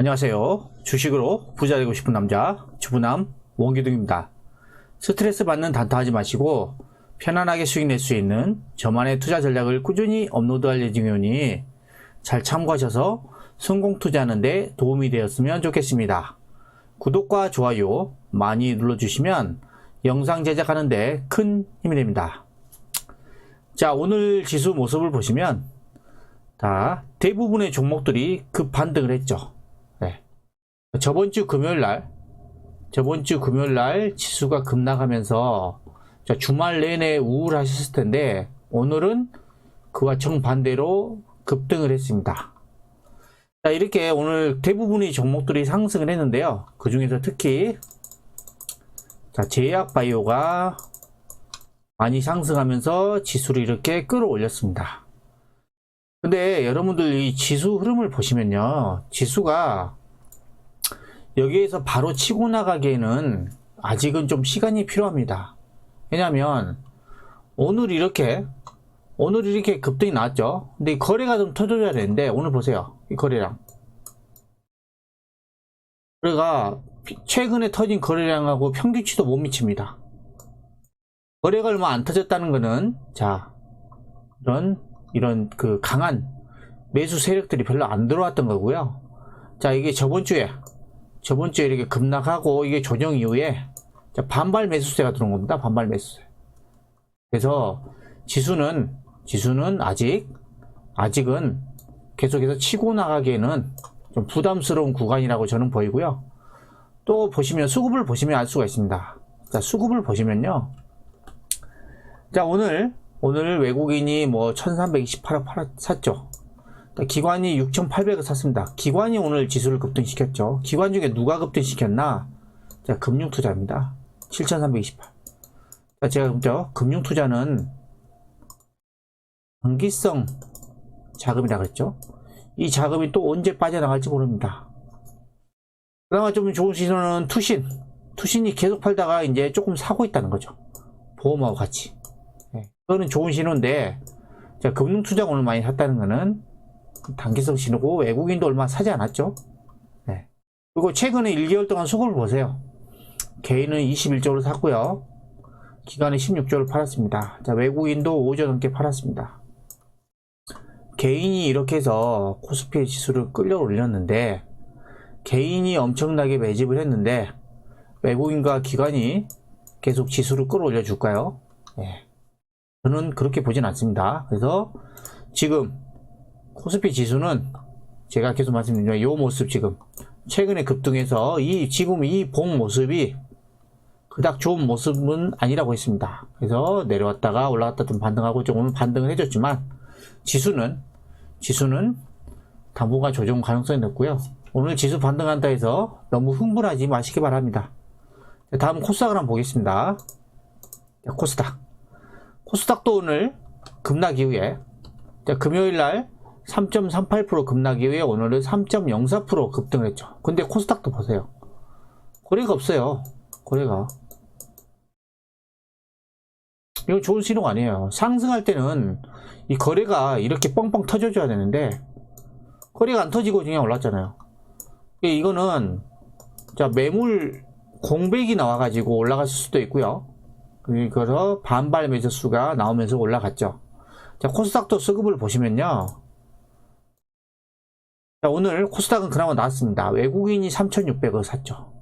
안녕하세요. 주식으로 부자 되고 싶은 남자 주부남 원기둥입니다. 스트레스 받는 단타하지 마시고 편안하게 수익 낼 수 있는 저만의 투자 전략을 꾸준히 업로드할 예정이오니 잘 참고하셔서 성공 투자하는 데 도움이 되었으면 좋겠습니다. 구독과 좋아요 많이 눌러주시면 영상 제작하는 데 큰 힘이 됩니다. 자, 오늘 지수 모습을 보시면 대부분의 종목들이 급반등을 했죠. 저번주 금요일날 지수가 급락하면서 주말 내내 우울하셨을 텐데 오늘은 그와 정반대로 급등을 했습니다. 자, 이렇게 오늘 대부분의 종목들이 상승을 했는데요. 그 중에서 특히 제약바이오가 많이 상승하면서 지수를 이렇게 끌어올렸습니다. 근데 여러분들 이 지수 흐름을 보시면요, 지수가 여기에서 바로 치고 나가기에는 아직은 좀 시간이 필요합니다. 왜냐하면 오늘 이렇게 급등이 나왔죠. 근데 이 거래가 좀 터져야 되는데 오늘 보세요. 이 거래가 최근에 터진 거래량하고 평균치도 못 미칩니다. 거래가 얼마 안 터졌다는 거는 이런 그 강한 매수 세력들이 별로 안 들어왔던 거고요. 자, 이게 저번주에 이렇게 급락하고 이게 조정 이후에 반발 매수세가 들어온 겁니다. 반발 매수세. 그래서 지수는 아직은 계속해서 치고 나가기에는 좀 부담스러운 구간이라고 저는 보이고요. 또 보시면 수급을 보시면 알 수가 있습니다. 자, 수급을 보시면요. 자, 오늘 외국인이 1328억 샀죠. 기관이 6,800억 샀습니다. 기관이 오늘 지수를 급등시켰죠. 기관 중에 누가 급등시켰나? 자, 금융투자입니다. 7,328. 자, 제가 그랬죠. 금융투자는 단기성 자금이라 그랬죠. 이 자금이 또 언제 빠져나갈지 모릅니다. 그나마 좀 좋은 신호는 투신이 계속 팔다가 이제 조금 사고 있다는 거죠. 보험하고 같이. 그거는 좋은 신호인데, 자, 금융투자가 오늘 많이 샀다는 거는 단기성 신호고 외국인도 얼마 사지 않았죠. 그리고 최근에 1개월 동안 수급을 보세요. 개인은 21조를 샀고요. 기관은 16조를 팔았습니다. 자, 외국인도 5조 넘게 팔았습니다. 개인이 이렇게 해서 코스피 지수를 끌려 올렸는데, 개인이 엄청나게 매집을 했는데 외국인과 기관이 계속 지수를 끌어올려 줄까요? 저는 그렇게 보진 않습니다. 그래서 지금 코스피 지수는 제가 계속 말씀드리지만 이 모습, 지금 최근에 급등해서 지금 이 본 모습이 그닥 좋은 모습은 아니라고 했습니다. 그래서 내려왔다가 올라갔다 좀 반등하고 조금 반등을 해줬지만 지수는 당분간 조정 가능성이 높고요. 오늘 지수 반등한다 해서 너무 흥분하지 마시기 바랍니다. 다음 코스닥을 한번 보겠습니다. 코스닥도 오늘 급락 이후에 금요일날 3.38% 급락 이후에 오늘은 3.04% 급등을 했죠. 근데 코스닥도 보세요. 거래가 없어요. 거래가. 이건 좋은 신호가 아니에요. 상승할 때는 이 거래가 이렇게 뻥뻥 터져줘야 되는데 거래가 안 터지고 그냥 올랐잖아요. 이거는 매물 공백이 나와가지고 올라갔을 수도 있고요. 그래서 반발 매수수가 나오면서 올라갔죠. 자, 코스닥도 수급을 보시면요. 자, 오늘 코스닥은 그나마 나왔습니다. 외국인이 3,600억 샀죠.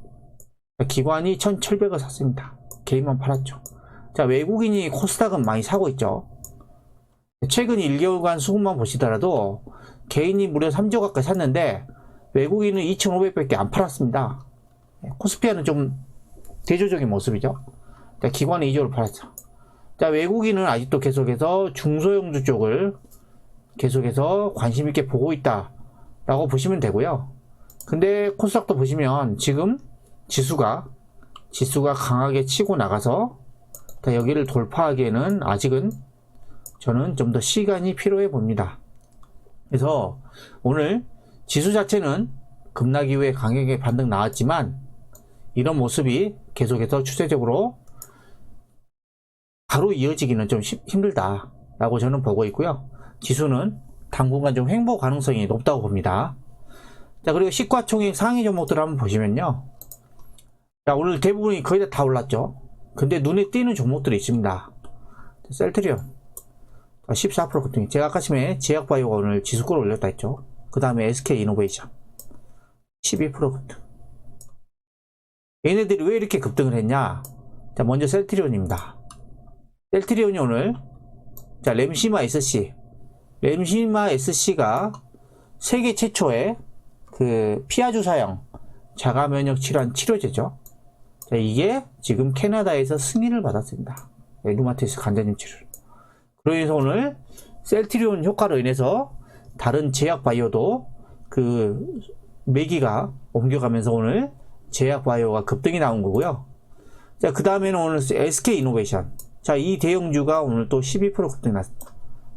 자, 기관이 1,700억 샀습니다. 개인만 팔았죠. 자, 외국인이 코스닥은 많이 사고 있죠. 최근 1개월간 수급만 보시더라도 개인이 무려 3조 가까이 샀는데 외국인은 2,500밖에 안 팔았습니다. 코스피아는 좀 대조적인 모습이죠. 자, 기관은 2조를 팔았죠. 자, 외국인은 아직도 계속해서 중소형주 쪽을 계속해서 관심있게 보고 있다 라고 보시면 되고요. 근데 코스닥도 보시면 지금 지수가 강하게 치고 나가서 여기를 돌파하기에는 아직은 저는 좀 더 시간이 필요해 봅니다. 그래서 오늘 지수 자체는 급락 이후에 강하게 반등 나왔지만 이런 모습이 계속해서 추세적으로 바로 이어지기는 좀 힘들다 라고 저는 보고 있고요. 지수는 당분간 좀 횡보 가능성이 높다고 봅니다. 자, 그리고 시가총액 상위 종목들 한번 보시면요. 자, 오늘 대부분이 거의 다 올랐죠. 근데 눈에 띄는 종목들이 있습니다. 셀트리온 14% 급등. 제가 아까 전에 제약바이오가 오늘 지수 끌어올렸다 했죠. 그 다음에 SK이노베이션 12% 급등. 얘네들이 왜 이렇게 급등을 했냐? 자, 먼저 셀트리온입니다. 셀트리온이 오늘, 자, 램시마 SC. 램시마 SC가 세계 최초의 그 피하주사형 자가면역 질환 치료제죠. 자, 이게 지금 캐나다에서 승인을 받았습니다. 루마티스 관절염 치료. 그래서 오늘 셀트리온 효과로 인해서 다른 제약바이오도 그 매기가 옮겨가면서 오늘 제약바이오가 급등이 나온 거고요. 자, 그 다음에는 오늘 SK이노베이션. 자, 이 대형주가 오늘 또 12% 급등이 났습니다.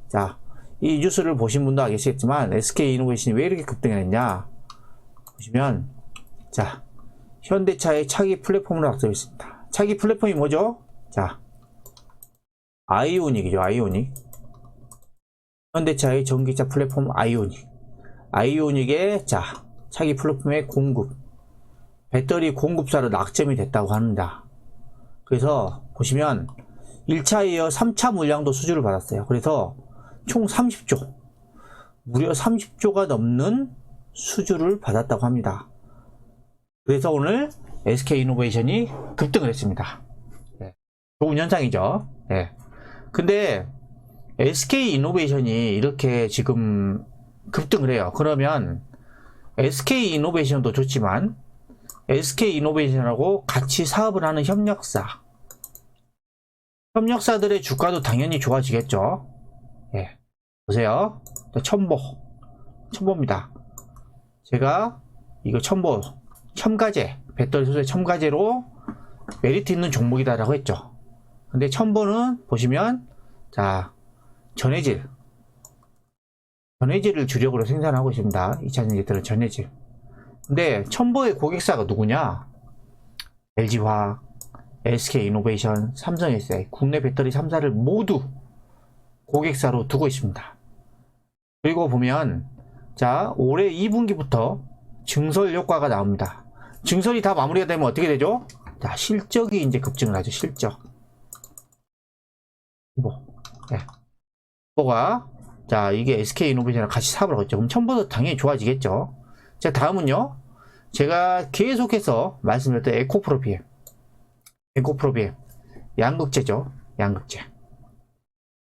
자, 이 뉴스를 보신 분도 아시겠지만 SK이노베이션이 왜 이렇게 급등을 했냐 보시면, 자, 현대차의 차기 플랫폼으로 앞서있습니다. 차기 플랫폼이 뭐죠? 자, 아이오닉이죠. 아이오닉. 현대차의 전기차 플랫폼 아이오닉. 아이오닉의, 자, 차기 플랫폼의 공급, 배터리 공급사로 낙점이 됐다고 합니다. 그래서 보시면 1차 이어 3차 물량도 수주를 받았어요. 그래서 총 30조, 무려 30조가 넘는 수주를 받았다고 합니다. 그래서 오늘 SK이노베이션이 급등을 했습니다. 네. 좋은 현상이죠. 네. 근데 SK이노베이션이 이렇게 지금 급등을 해요. 그러면 SK이노베이션도 좋지만 SK이노베이션하고 같이 사업을 하는 협력사들의 주가도 당연히 좋아지겠죠. 예. 보세요. 첨보입니다. 제가 이거 첨가제, 배터리 소재 첨가제로 메리트 있는 종목이다라고 했죠. 근데 첨보는 보시면, 자, 전해질을 주력으로 생산하고 있습니다. 2차전지들은 전해질. 근데 첨보의 고객사가 누구냐? LG화학, SK이노베이션, 삼성SI, 국내 배터리 3사를 모두 고객사로 두고 있습니다. 그리고 보면, 자, 올해 2분기부터 증설 효과가 나옵니다. 증설이 다 마무리가 되면 어떻게 되죠? 자, 실적이 이제 급증을 하죠. 실적. 네. 가, 자, 이게 SK이노베이션이랑 같이 사업을 하고 있죠. 그럼 첨보도 당연히 좋아지겠죠. 자, 다음은요. 제가 계속해서 말씀드렸던 에코프로비엠. 양극재죠. 양극재.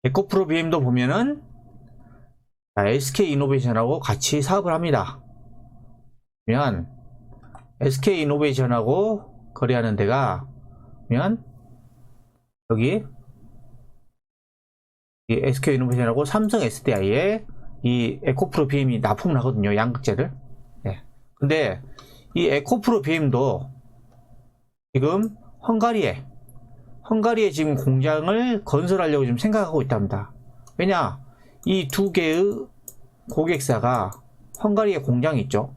에코프로비엠도 보면은, 자, SK이노베이션하고 같이 사업을 합니다. 그러면 SK이노베이션하고 거래하는 데가 보면 여기 이 SK이노베이션하고 삼성 SDI에 이 에코프로 BM이 납품을 하거든요. 양극재를. 네. 근데 이 에코프로 BM도 지금 헝가리에 지금 공장을 건설하려고 지금 생각하고 있답니다. 왜냐? 이 두 개의 고객사가 헝가리에 공장이 있죠.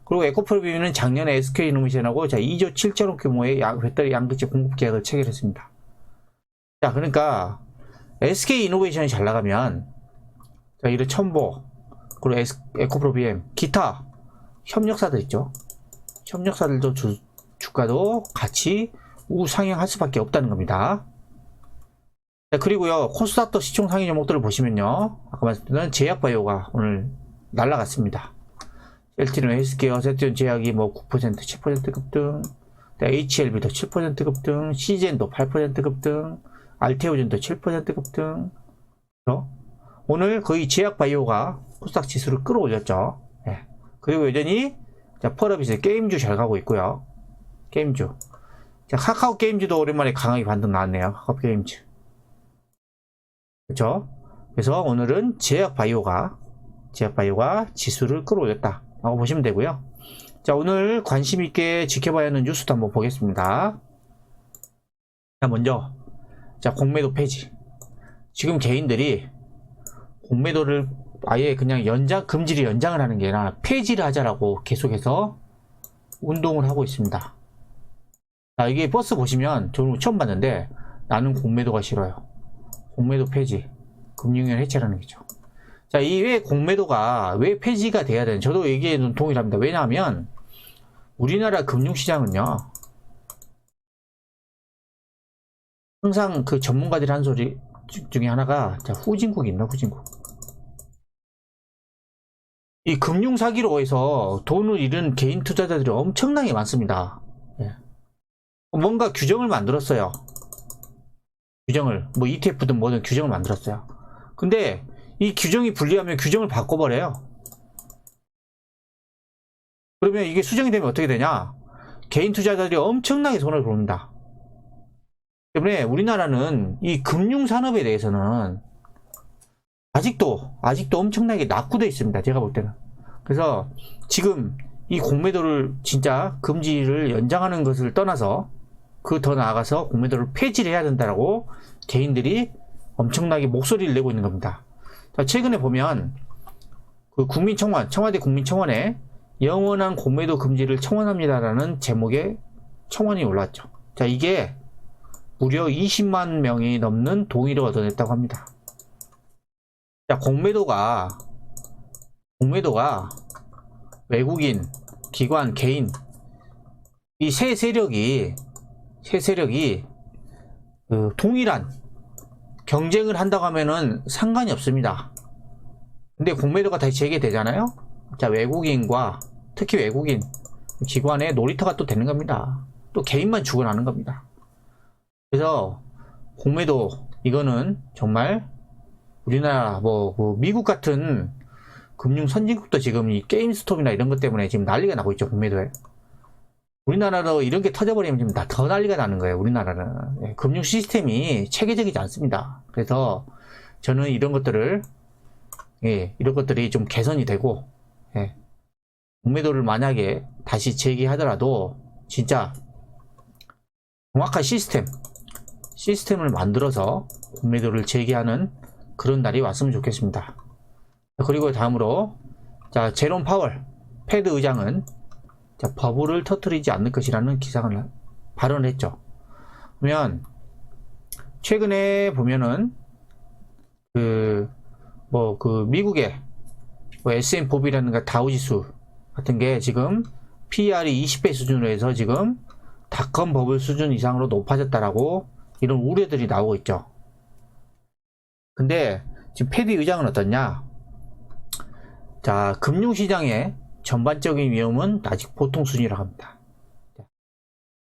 그리고 에코프로 BM은 작년에 SK이노베이션하고 2조 7천억 규모의 배터리 양극재 공급 계약을 체결했습니다. 자, 그러니까 SK이노베이션이 잘 나가면, 자, 이런 첨보, 그리고 에코프로 BM, 기타 협력사들 있죠. 협력사들도 주가도 같이 우상향할 수밖에 없다는 겁니다. 자, 그리고요, 코스닥도 시총 상위 종목들을 보시면요, 아까 말씀드린 제약바이오가 오늘 날라갔습니다. 셀트리온 헬스케어, 셀트리온 제약이 뭐 9%, 7% 급등, HLB도 7% 급등, CGN도 8% 급등, 알테오젠도 7% 급등. 오늘 거의 제약바이오가 코스닥 지수를 끌어올렸죠. 네. 그리고 여전히, 자, 펄어비스 게임주 잘 가고 있고요. 게임주. 자, 카카오 게임주도 오랜만에 강하게 반등 나왔네요. 카카오 게임주. 그렇죠? 그래서 오늘은 제약바이오가 지수를 끌어올렸다 라고 보시면 되고요. 자, 오늘 관심 있게 지켜봐야 하는 뉴스도 한번 보겠습니다. 자, 먼저, 자, 공매도 폐지. 지금 개인들이 공매도를 아예 그냥 금지를 연장을 하는 게 아니라 폐지를 하자라고 계속해서 운동을 하고 있습니다. 자, 이게 버스 보시면 저는 처음 봤는데, 나는 공매도가 싫어요. 공매도 폐지, 금융위원 해체라는 거죠. 자, 이 왜 공매도가 왜 폐지가 돼야 되는, 저도 여기에는 동의합니다. 왜냐하면 우리나라 금융시장은요, 항상 그 전문가들이 한 소리 중에 하나가, 자, 후진국입니다. 후진국. 이 금융사기로 해서 돈을 잃은 개인 투자자들이 엄청나게 많습니다. 예. 뭔가 규정을 만들었어요. 규정을, 뭐 ETF든 뭐든 규정을 만들었어요. 근데 이 규정이 불리하면 규정을 바꿔버려요. 그러면 이게 수정이 되면 어떻게 되냐? 개인 투자자들이 엄청나게 손을 봅니다. 때문에 우리나라는 이 금융산업에 대해서는 아직도 엄청나게 낙후되어 있습니다. 제가 볼 때는. 그래서 지금 이 공매도를 진짜 금지를 연장하는 것을 떠나서 그 더 나아가서 공매도를 폐지를 해야 된다라고 개인들이 엄청나게 목소리를 내고 있는 겁니다. 자, 최근에 보면 그 국민청원, 청와대 국민청원에 영원한 공매도 금지를 청원합니다라는 제목의 청원이 올라왔죠. 자, 이게 무려 20만 명이 넘는 동의를 얻어냈다고 합니다. 자, 공매도가 외국인, 기관, 개인, 이 세 세력이 그 동일한 경쟁을 한다고 하면은 상관이 없습니다. 근데 공매도가 다시 재개되잖아요. 자, 외국인과 특히 외국인 기관의 놀이터가 또 되는 겁니다. 또 개인만 죽어나는 겁니다. 그래서 공매도 이거는 정말 우리나라 뭐 미국 같은 금융 선진국도 지금 이 게임스톱이나 이런 것 때문에 지금 난리가 나고 있죠. 공매도에. 우리나라도 이런 게 터져버리면 지금 더 난리가 나는 거예요. 우리나라는. 예, 금융 시스템이 체계적이지 않습니다. 그래서 저는 이런 것들을 이런 것들이 좀 개선이 되고, 공매도를 만약에 다시 재개하더라도 진짜 정확한 시스템을 만들어서 공매도를 재개하는 그런 날이 왔으면 좋겠습니다. 그리고 다음으로, 자, 제롬 파월 패드 의장은 자, 버블을 터뜨리지 않을 것이라는 발언을 했죠. 그러면 최근에 보면은 미국의 S&P라든가 다우지수 같은 게 지금 PER이 20배 수준으로 해서 지금 닷컴 버블 수준 이상으로 높아졌다라고 이런 우려들이 나오고 있죠. 근데 지금 패드 의장은 어떻냐? 자, 금융시장의 전반적인 위험은 아직 보통 수준이라고 합니다.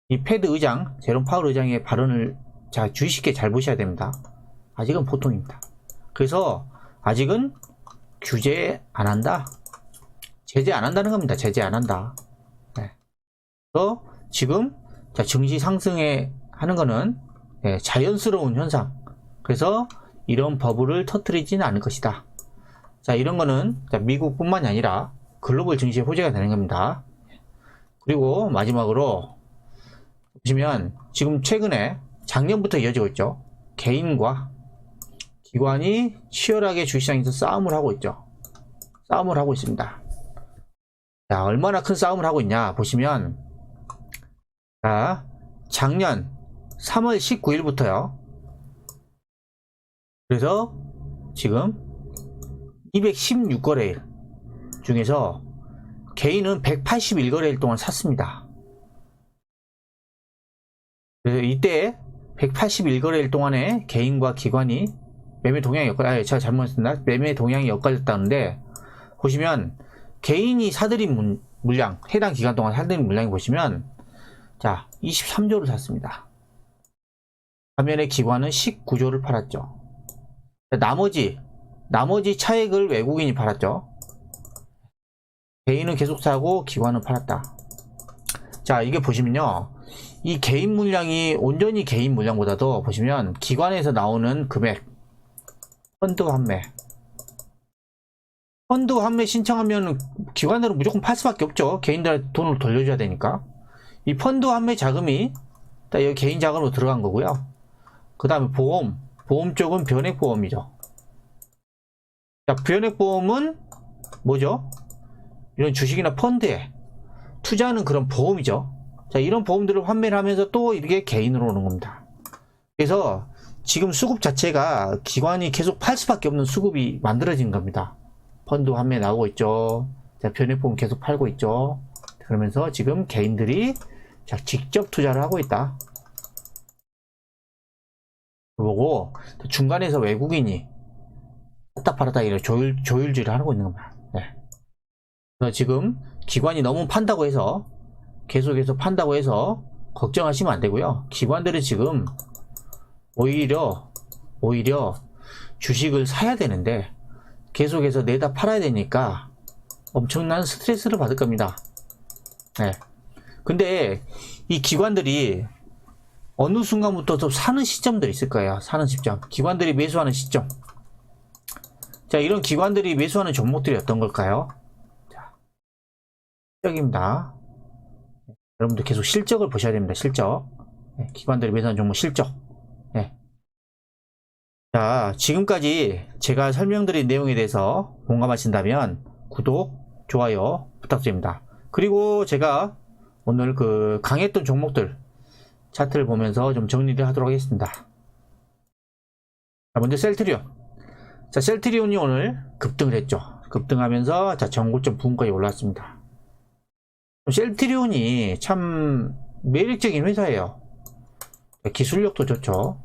이 패드 의장, 제롬 파월 의장의 발언을 자, 주의 깊게 잘 보셔야 됩니다. 아직은 보통입니다. 그래서 아직은 규제 안 한다. 제재 안 한다는 겁니다. 제재 안 한다. 그래서 지금 자, 증시 상승에 하는 거는 자연스러운 현상. 그래서 이런 버블을 터뜨리지는 않을 것이다. 자, 이런 거는 자, 미국뿐만이 아니라 글로벌 증시에 호재가 되는 겁니다. 그리고 마지막으로 보시면 지금 최근에 작년부터 이어지고 있죠. 개인과 기관이 치열하게 주식시장에서 싸움을 하고 있죠. 싸움을 하고 있습니다. 자, 얼마나 큰 싸움을 하고 있냐 보시면, 자, 작년 3월 19일부터요. 그래서 지금 216거래일 중에서 개인은 181거래일 동안 샀습니다. 그래서 이때 181거래일 동안에 개인과 기관이 매매 동향이 제가 잘못했습니다. 매매 동향이 엇갈렸다는데, 보시면 개인이 사들인 물량, 해당 기간 동안 사들인 물량이 보시면 자, 23조를 샀습니다. 반면에 기관은 19조를 팔았죠. 나머지 차액을 외국인이 팔았죠. 개인은 계속 사고 기관은 팔았다. 자, 이게 보시면요, 이 개인 물량이 온전히 개인 물량보다도 보시면 기관에서 나오는 금액, 펀드 환매 신청하면 기관으로 무조건 팔 수밖에 없죠. 개인들한테 돈을 돌려줘야 되니까. 이 펀드 환매 자금이 여기 개인 자금으로 들어간 거고요. 그 다음에 보험 쪽은 변액보험이죠. 자, 변액보험은 뭐죠? 이런 주식이나 펀드에 투자하는 그런 보험이죠. 자, 이런 보험들을 환매를 하면서 또 이게 개인으로 오는 겁니다. 그래서 지금 수급 자체가 기관이 계속 팔 수밖에 없는 수급이 만들어진 겁니다. 펀드 환매 나오고 있죠. 자, 변액보험 계속 팔고 있죠. 그러면서 지금 개인들이 자, 직접 투자를 하고 있다. 그거고 중간에서 외국인이 샀다 팔았다 이런 조율질을 하고 있는 겁니다. 네. 그래서 지금 기관이 너무 판다고 해서 계속해서 판다고 해서 걱정하시면 안 되고요. 기관들이 지금 오히려 주식을 사야 되는데 계속해서 내다 팔아야 되니까 엄청난 스트레스를 받을 겁니다. 네. 근데 이 기관들이 어느 순간부터 좀 사는 시점들이 있을 거예요. 사는 시점. 기관들이 매수하는 시점. 자, 이런 기관들이 매수하는 종목들이 어떤 걸까요? 자, 실적입니다. 여러분들 계속 실적을 보셔야 됩니다. 실적. 네, 기관들이 매수하는 종목 실적. 네. 자, 지금까지 제가 설명드린 내용에 대해서 공감하신다면 구독, 좋아요 부탁드립니다. 그리고 제가 오늘 그 강했던 종목들 차트를 보면서 좀 정리를 하도록 하겠습니다. 자, 먼저 셀트리온. 자, 셀트리온이 오늘 급등을 했죠. 급등하면서 자, 전고점 부근까지 올라왔습니다. 셀트리온이 참 매력적인 회사예요. 기술력도 좋죠.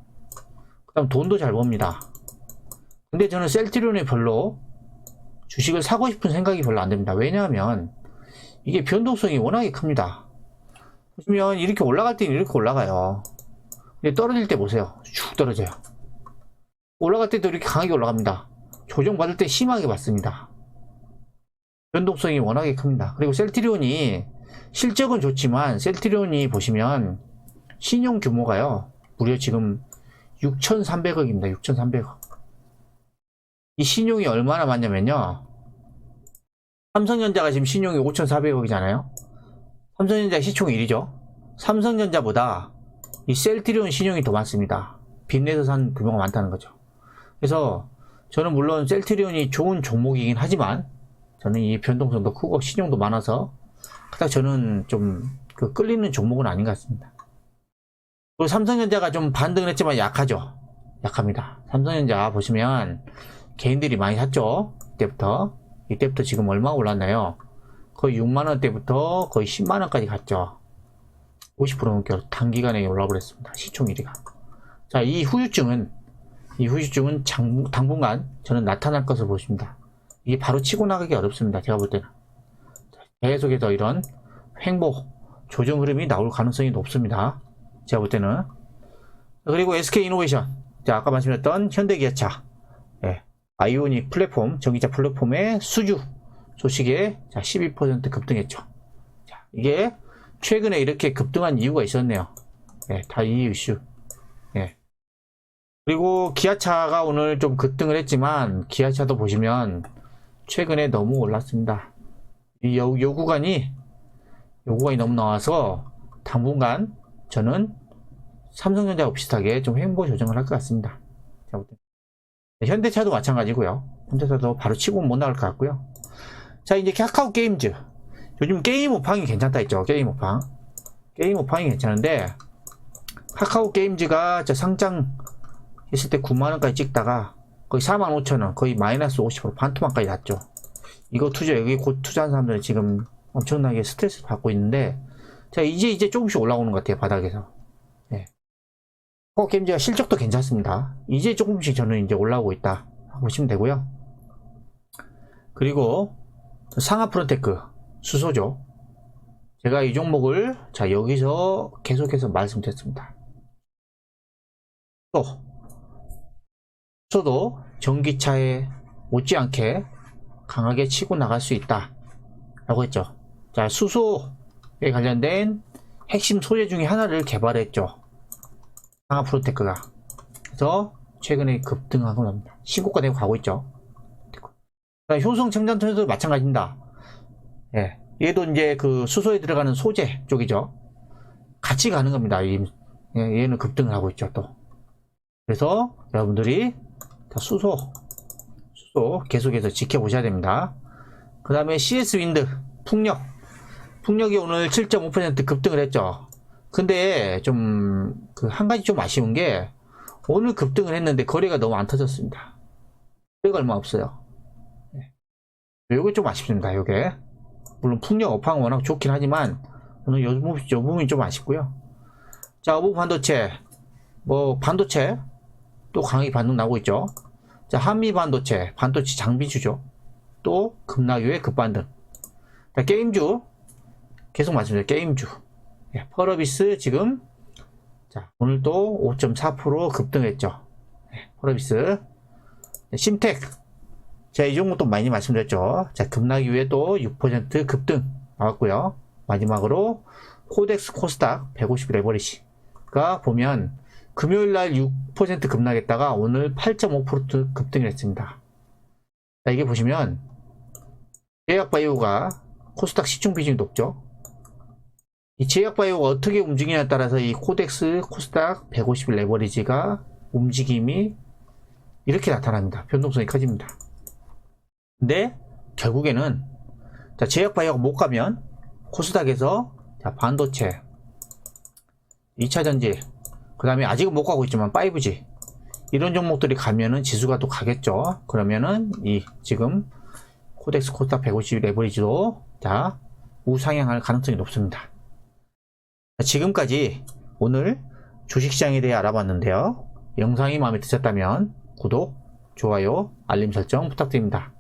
그 다음 돈도 잘 법니다. 근데 저는 셀트리온에 별로 주식을 사고 싶은 생각이 별로 안 듭니다. 왜냐하면 이게 변동성이 워낙에 큽니다. 보시면 이렇게 올라갈 때는 이렇게 올라가요. 근데 떨어질 때 보세요. 쭉 떨어져요. 올라갈 때도 이렇게 강하게 올라갑니다. 조정받을 때 심하게 받습니다. 변동성이 워낙에 큽니다. 그리고 셀트리온이 실적은 좋지만 셀트리온이 보시면 신용 규모가요. 무려 지금 6,300억입니다. 6,300억. 이 신용이 얼마나 많냐면요. 삼성전자가 지금 신용이 5,400억이잖아요. 삼성전자 시총이 1위죠. 삼성전자보다 이 셀트리온 신용이 더 많습니다. 빚내서 산 규모가 많다는 거죠. 그래서 저는 물론 셀트리온이 좋은 종목이긴 하지만 저는 이 변동성도 크고 신용도 많아서 그닥 저는 좀 그 끌리는 종목은 아닌 것 같습니다. 그리고 삼성전자가 좀 반등을 했지만 약하죠. 약합니다. 삼성전자 보시면 개인들이 많이 샀죠. 이때부터 지금 얼마 올랐나요? 거의 6만원대부터 거의 10만원까지 갔죠. 50% 넘게 단기간에 올라버렸습니다. 시총 1위가. 자, 이 후유증은 당분간 저는 나타날 것으로 보십니다. 이게 바로 치고 나가기 어렵습니다. 제가 볼 때는. 계속해서 이런 횡보, 조정 흐름이 나올 가능성이 높습니다. 제가 볼 때는. 그리고 SK이노베이션. 자, 아까 말씀드렸던 현대기아차. 예. 아이오닉 플랫폼, 전기차 플랫폼의 수주 소식에 자, 12% 급등했죠. 자, 이게 최근에 이렇게 급등한 이유가 있었네요. 예, 다 이 이슈. 예. 그리고 기아차가 오늘 좀 급등을 했지만 기아차도 보시면 최근에 너무 올랐습니다. 이 요구간이 너무 나와서 당분간 저는 삼성전자와 비슷하게 좀 횡보 조정을 할 것 같습니다. 현대차도 마찬가지고요. 현대차도 바로 치고 못 나갈 것 같고요. 자, 이제 카카오 게임즈. 요즘 게임 오팡이 괜찮다 했죠. 게임 오팡이 괜찮은데 카카오 게임즈가 상장 했을 때 9만원까지 찍다가 거의 45,000원, 거의 마이너스 50% 반토막까지 났죠. 이거 여기 곧 투자한 사람들은 지금 엄청나게 스트레스 받고 있는데, 자, 이제 조금씩 올라오는 것 같아요, 바닥에서. 예. 카카오 게임즈가 실적도 괜찮습니다. 이제 조금씩 저는 이제 올라오고 있다 보시면 되고요. 그리고 상하프론테크 수소죠. 제가 이 종목을 자, 여기서 계속해서 말씀드렸습니다. 수소도 전기차에 못지않게 강하게 치고 나갈 수 있다 라고 했죠. 자, 수소에 관련된 핵심 소재 중에 하나를 개발했죠. 상하프론테크가. 그래서 최근에 급등하고 납니다. 신고가 되고 가고 있죠. 효성 청산통에도 마찬가지입니다. 예. 얘도 이제 그 수소에 들어가는 소재 쪽이죠. 같이 가는 겁니다. 얘는 급등을 하고 있죠, 또. 그래서 여러분들이 다 수소 계속해서 지켜보셔야 됩니다. 그 다음에 CS 윈드, 풍력이 오늘 7.5% 급등을 했죠. 근데 좀, 한 가지 좀 아쉬운 게, 오늘 급등을 했는데 거래가 너무 안 터졌습니다. 거래가 얼마 없어요. 요게 좀 아쉽습니다. 요게 물론 풍력 업황은 워낙 좋긴 하지만 오늘 요 부분이 좀 아쉽고요. 자, 어부 반도체, 뭐 반도체 또 강하게 반등 나오고 있죠. 자, 한미 반도체 장비주죠. 또 급락 이후에 급반등. 자, 게임주 계속 말씀드려요. 게임주. 예, 펄어비스 지금 자, 오늘 또 5.4% 급등했죠. 예, 펄어비스. 심텍. 자, 이 종목도 많이 말씀드렸죠. 자, 급락 이후에 또 6% 급등 나왔고요. 마지막으로 코덱스 코스닥 150 레버리지가 보면 금요일날 6% 급락했다가 오늘 8.5% 급등을 했습니다. 자, 이게 보시면 제약바이오가 코스닥 시총 비중이 높죠. 이 제약바이오가 어떻게 움직이냐에 따라서 이 코덱스 코스닥 150 레버리지가 움직임이 이렇게 나타납니다. 변동성이 커집니다. 근데 결국에는 자, 제약바이오가 못 가면 코스닥에서 자, 반도체, 2차전지, 그 다음에 아직은 못 가고 있지만 5G 이런 종목들이 가면은 지수가 또 가겠죠. 그러면은 이 지금 코덱스 코스닥 150 레버리지도 자, 우상향할 가능성이 높습니다. 자, 지금까지 오늘 주식시장에 대해 알아봤는데요. 영상이 마음에 드셨다면 구독, 좋아요, 알림 설정 부탁드립니다.